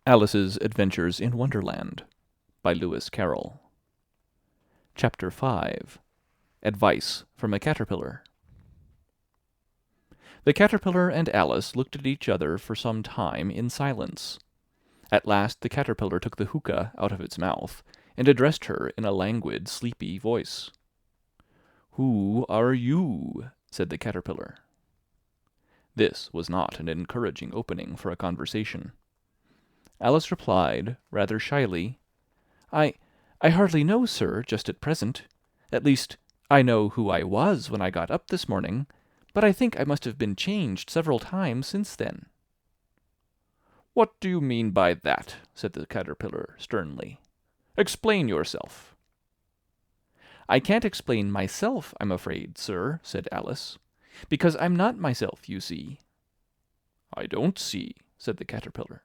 Alice's Adventures in Wonderland by Lewis Carroll. Chapter 5. Advice from a Caterpillar. The caterpillar and Alice looked at each other for some time in silence. At last the caterpillar took the hookah out of its mouth, and addressed her in a languid, sleepy voice. "Who are you?" said the caterpillar. This was not an encouraging opening for a conversation. Alice replied, rather shyly, I hardly know, sir, just at present. At least, I know who I was when I got up this morning, but I think I must have been changed several times since then." "What do you mean by that?" said the caterpillar sternly. "Explain yourself." "I can't explain myself, I'm afraid, sir," said Alice, "because I'm not myself, you see." "I don't see," said the caterpillar.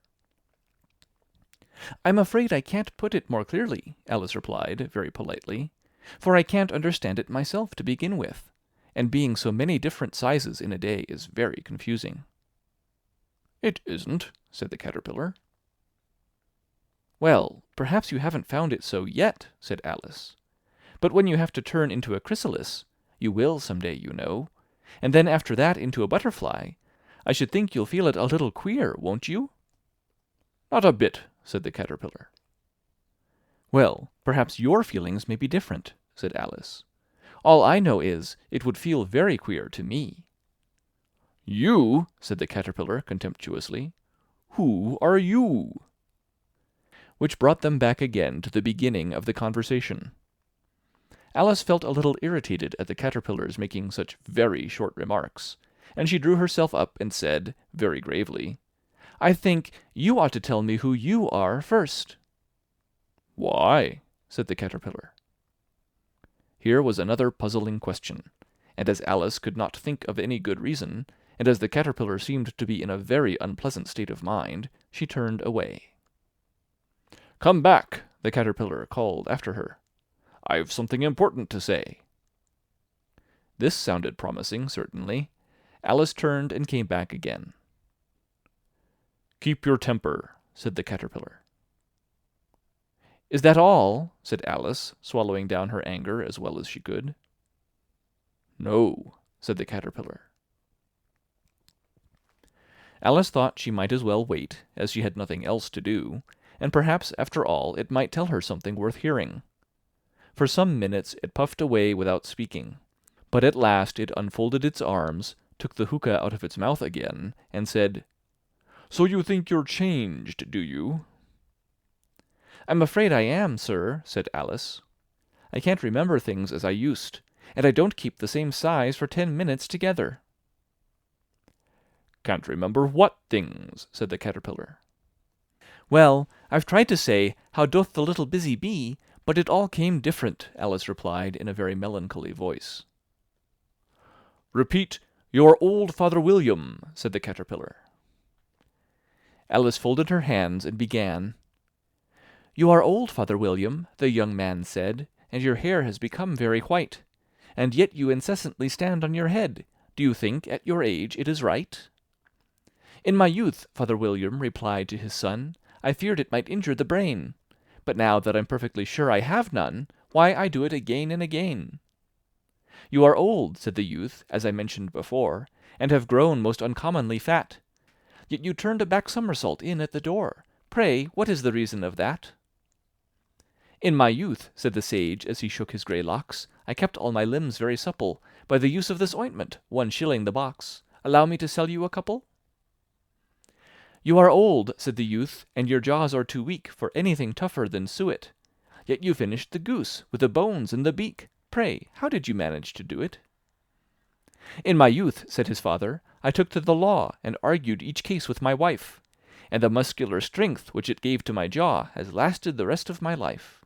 "I'm afraid I can't put it more clearly," Alice replied, very politely, "for I can't understand it myself to begin with, and being so many different sizes in a day is very confusing." "It isn't," said the caterpillar. "Well, perhaps you haven't found it so yet," said Alice. "But when you have to turn into a chrysalis, you will some day, you know, and then after that into a butterfly, I should think you'll feel it a little queer, won't you?" "Not a bit," said the caterpillar. "Well, perhaps your feelings may be different," said Alice. "All I know is, it would feel very queer to me." "You!" said the caterpillar contemptuously. "Who are you?" Which brought them back again to the beginning of the conversation. Alice felt a little irritated at the caterpillar's making such very short remarks, and she drew herself up and said, very gravely, "I think you ought to tell me who you are first." "Why?" said the caterpillar. Here was another puzzling question, and as Alice could not think of any good reason, and as the caterpillar seemed to be in a very unpleasant state of mind, she turned away. "Come back," the caterpillar called after her. "I've something important to say." This sounded promising, certainly. Alice turned and came back again. "Keep your temper," said the caterpillar. "Is that all?" said Alice, swallowing down her anger as well as she could. "No," said the caterpillar. Alice thought she might as well wait, as she had nothing else to do, and perhaps after all it might tell her something worth hearing. For some minutes it puffed away without speaking, but at last it unfolded its arms, took the hookah out of its mouth again, and said, "So you think you're changed, do you?" "I'm afraid I am, sir," said Alice. "I can't remember things as I used, and I don't keep the same size for 10 minutes together." "Can't remember what things?" said the caterpillar. "Well, I've tried to say, 'How doth the little busy bee?' but it all came different," Alice replied in a very melancholy voice. "Repeat, 'Your old Father William,'" said the caterpillar. Alice folded her hands and began, "You are old, Father William," the young man said, "and your hair has become very white. And yet you incessantly stand on your head. Do you think, at your age, it is right?" "In my youth," Father William replied to his son, "I feared it might injure the brain. But now that I'm perfectly sure I have none, why, I do it again and again." "You are old," said the youth, as I mentioned before, "and have grown most uncommonly fat. Yet you turned a back somersault in at the door. Pray, what is the reason of that?" "In my youth," said the sage, as he shook his grey locks, "I kept all my limbs very supple, by the use of this ointment, 1 shilling the box. Allow me to sell you a couple?" "You are old," said the youth, "and your jaws are too weak for anything tougher than suet. Yet you finished the goose, with the bones and the beak. Pray, how did you manage to do it?" "In my youth," said his father, "I took to the law, and argued each case with my wife, and the muscular strength which it gave to my jaw has lasted the rest of my life."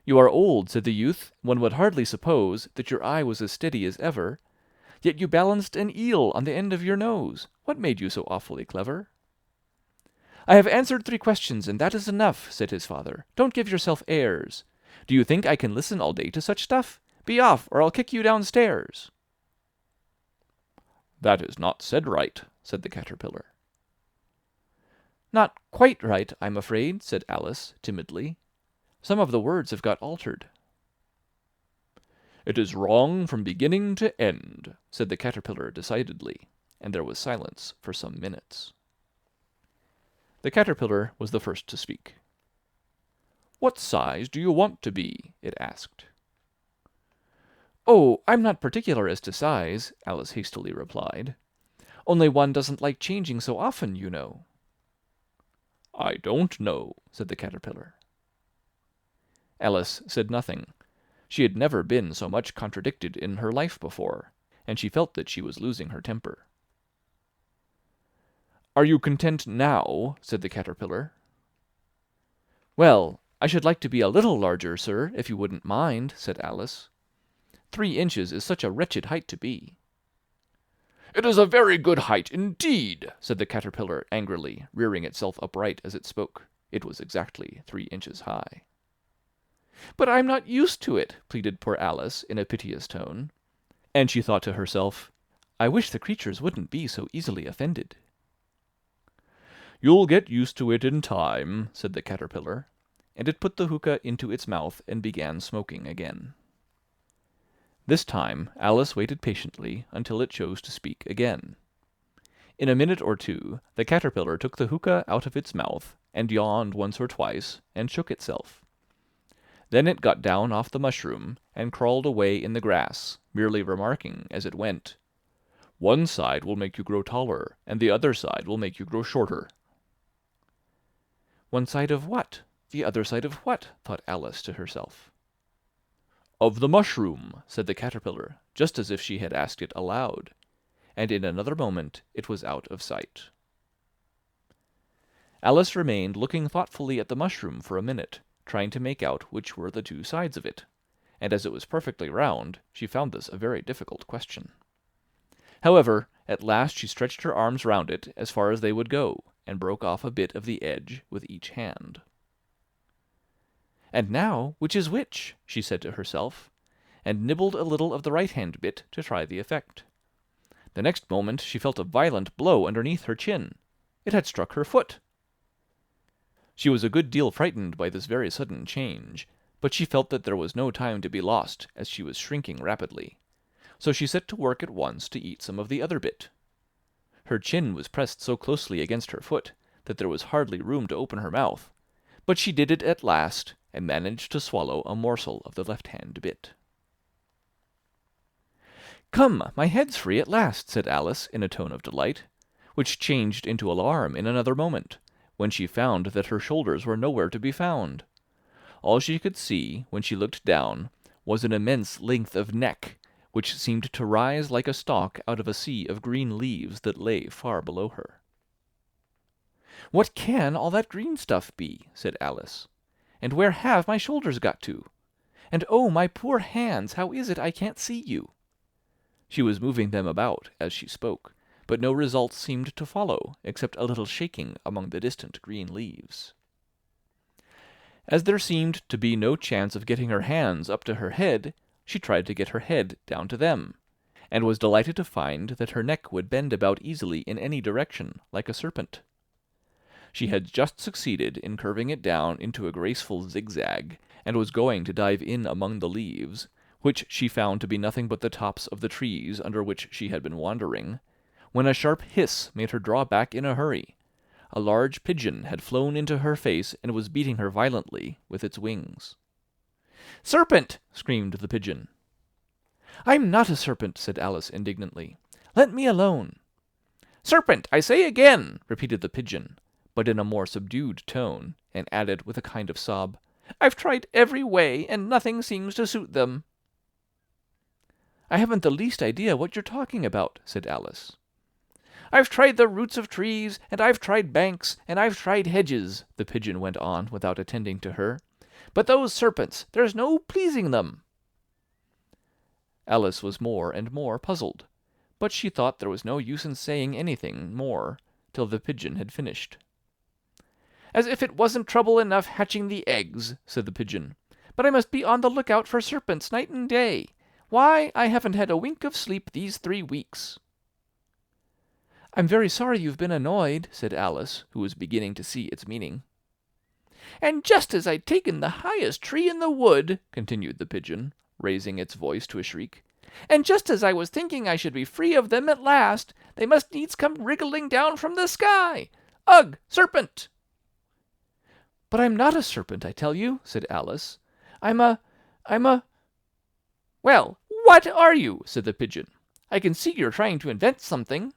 "You are old," said the youth, "one would hardly suppose that your eye was as steady as ever. Yet you balanced an eel on the end of your nose. What made you so awfully clever?" "I have answered 3 questions, and that is enough," said his father. "Don't give yourself airs. Do you think I can listen all day to such stuff? Be off, or I'll kick you downstairs." "That is not said right," said the caterpillar. Not quite right, I'm afraid, said Alice, timidly. Some of the words have got altered. It is wrong from beginning to end, said the caterpillar decidedly, and there was silence for some minutes. The caterpillar was the first to speak. What size do you want to be? It asked. Oh, I'm not particular as to size, Alice hastily replied. Only one doesn't like changing so often, you know. I don't know, said the caterpillar. Alice said nothing. She had never been so much contradicted in her life before, and she felt that she was losing her temper. Are you content now? Said the caterpillar. Well, I should like to be a little larger, sir, if you wouldn't mind, said Alice. 3 inches is such a wretched height to be. It is a very good height indeed, said the caterpillar angrily, rearing itself upright as it spoke. It was exactly 3 inches high. But I'm not used to it, pleaded poor Alice in a piteous tone. And she thought to herself, I wish the creatures wouldn't be so easily offended. You'll get used to it in time, said the caterpillar, and it put the hookah into its mouth and began smoking again. This time Alice waited patiently until it chose to speak again. In a minute or two the caterpillar took the hookah out of its mouth, and yawned once or twice, and shook itself. Then it got down off the mushroom, and crawled away in the grass, merely remarking as it went, One side will make you grow taller, and the other side will make you grow shorter. One side of what? The other side of what? Thought Alice to herself. Of the mushroom, said the caterpillar, just as if she had asked it aloud, and in another moment it was out of sight. Alice remained looking thoughtfully at the mushroom for a minute, trying to make out which were the 2 sides of it, and as it was perfectly round, she found this a very difficult question. However, at last she stretched her arms round it as far as they would go, and broke off a bit of the edge with each hand. And now, which is which? She said to herself, and nibbled a little of the right-hand bit to try the effect. The next moment she felt a violent blow underneath her chin. It had struck her foot. She was a good deal frightened by this very sudden change, but she felt that there was no time to be lost, as she was shrinking rapidly. So she set to work at once to eat some of the other bit. Her chin was pressed so closely against her foot that there was hardly room to open her mouth, but she did it at last, and managed to swallow a morsel of the left-hand bit. Come, my head's free at last, said Alice in a tone of delight, which changed into alarm in another moment, when she found that her shoulders were nowhere to be found. All she could see, when she looked down, was an immense length of neck, which seemed to rise like a stalk out of a sea of green leaves that lay far below her. What can all that green stuff be? Said Alice. And where have my shoulders got to? And oh, my poor hands, how is it I can't see you? She was moving them about as she spoke, but no result seemed to follow, except a little shaking among the distant green leaves. As there seemed to be no chance of getting her hands up to her head, she tried to get her head down to them, and was delighted to find that her neck would bend about easily in any direction, like a serpent. She had just succeeded in curving it down into a graceful zigzag, and was going to dive in among the leaves, which she found to be nothing but the tops of the trees under which she had been wandering, when a sharp hiss made her draw back in a hurry. A large pigeon had flown into her face and was beating her violently with its wings. "Serpent!" screamed the pigeon. "I'm not a serpent," said Alice indignantly. "Let me alone." "Serpent, I say again!" repeated the pigeon, but in a more subdued tone, and added with a kind of sob, "I've tried every way, and nothing seems to suit them." "I haven't the least idea what you're talking about," said Alice. "I've tried the roots of trees, and I've tried banks, and I've tried hedges," the pigeon went on without attending to her. "But those serpents, there's no pleasing them." Alice was more and more puzzled, but she thought there was no use in saying anything more till the pigeon had finished. "As if it wasn't trouble enough hatching the eggs," said the pigeon, "but I must be on the lookout for serpents night and day. Why, I haven't had a wink of sleep these 3 weeks." I'm very sorry you've been annoyed, said Alice, who was beginning to see its meaning. And just as I'd taken the highest tree in the wood, continued the pigeon, raising its voice to a shriek, and just as I was thinking I should be free of them at last, they must needs come wriggling down from the sky. Ugh, serpent! But I'm not a serpent, I tell you, said Alice. I'm a... Well, what are you? Said the pigeon. I can see you're trying to invent something.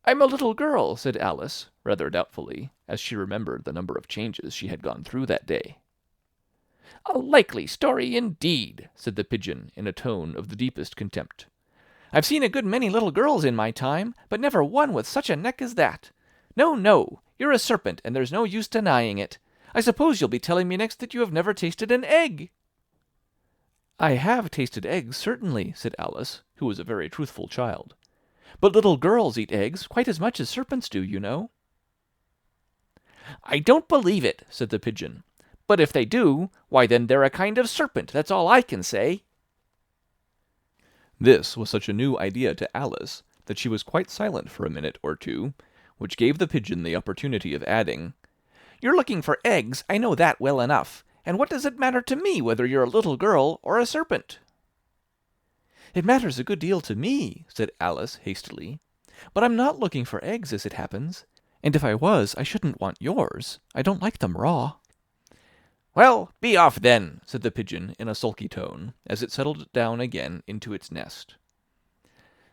I'm a little girl, said Alice, rather doubtfully, as she remembered the number of changes she had gone through that day. A likely story indeed, said the pigeon in a tone of the deepest contempt. I've seen a good many little girls in my time, but never one with such a neck as that. No, no, you're a serpent, and there's no use denying it. I suppose you'll be telling me next that you have never tasted an egg. I have tasted eggs, certainly, said Alice, who was a very truthful child. But little girls eat eggs quite as much as serpents do, you know. I don't believe it, said the pigeon. But if they do, why then they're a kind of serpent, that's all I can say. This was such a new idea to Alice that she was quite silent for a minute or two, which gave the pigeon the opportunity of adding, You're looking for eggs, I know that well enough, and what does it matter to me whether you're a little girl or a serpent? It matters a good deal to me, said Alice hastily, but I'm not looking for eggs as it happens, and if I was, I shouldn't want yours. I don't like them raw. Well, be off then, said the pigeon in a sulky tone, as it settled down again into its nest.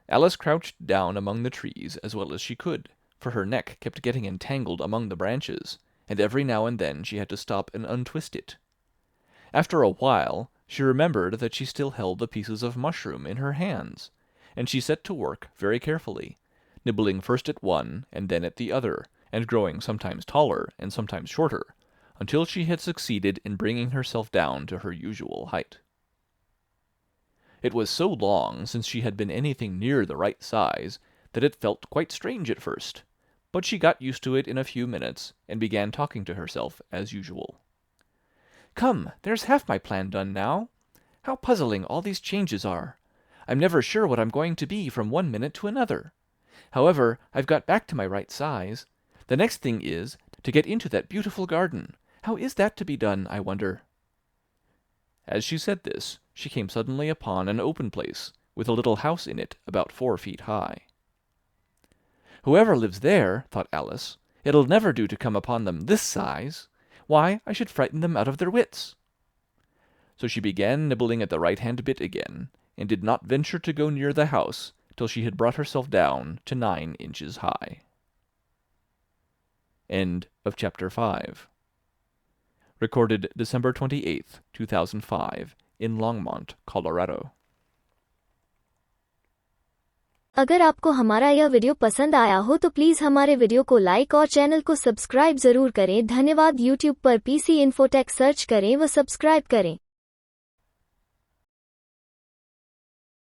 Alice crouched down among the trees as well as she could, for her neck kept getting entangled among the branches, and every now and then she had to stop and untwist it. After a while, she remembered that she still held the pieces of mushroom in her hands, and she set to work very carefully, nibbling first at one and then at the other, and growing sometimes taller and sometimes shorter, until she had succeeded in bringing herself down to her usual height. It was so long since she had been anything near the right size that it felt quite strange at first, but she got used to it in a few minutes and began talking to herself as usual. Come, there's half my plan done now. How puzzling all these changes are. I'm never sure what I'm going to be from one minute to another. However, I've got back to my right size. The next thing is to get into that beautiful garden. How is that to be done, I wonder? As she said this, she came suddenly upon an open place, with a little house in it about 4 feet high. Whoever lives there, thought Alice, it'll never do to come upon them this size. Why, I should frighten them out of their wits. So she began nibbling at the right-hand bit again, and did not venture to go near the house till she had brought herself down to 9 inches high. End of chapter 5. Recorded December 28th, 2005, in Longmont, Colorado. अगर आपको हमारा यह video पसंद आया हो तो please हमारे video को लाइक और चैनल को सब्सक्राइब जरूर करें। धन्यवाद। यूट्यूब पर PC इन्फोटेक सर्च करें व सब्सक्राइब करें।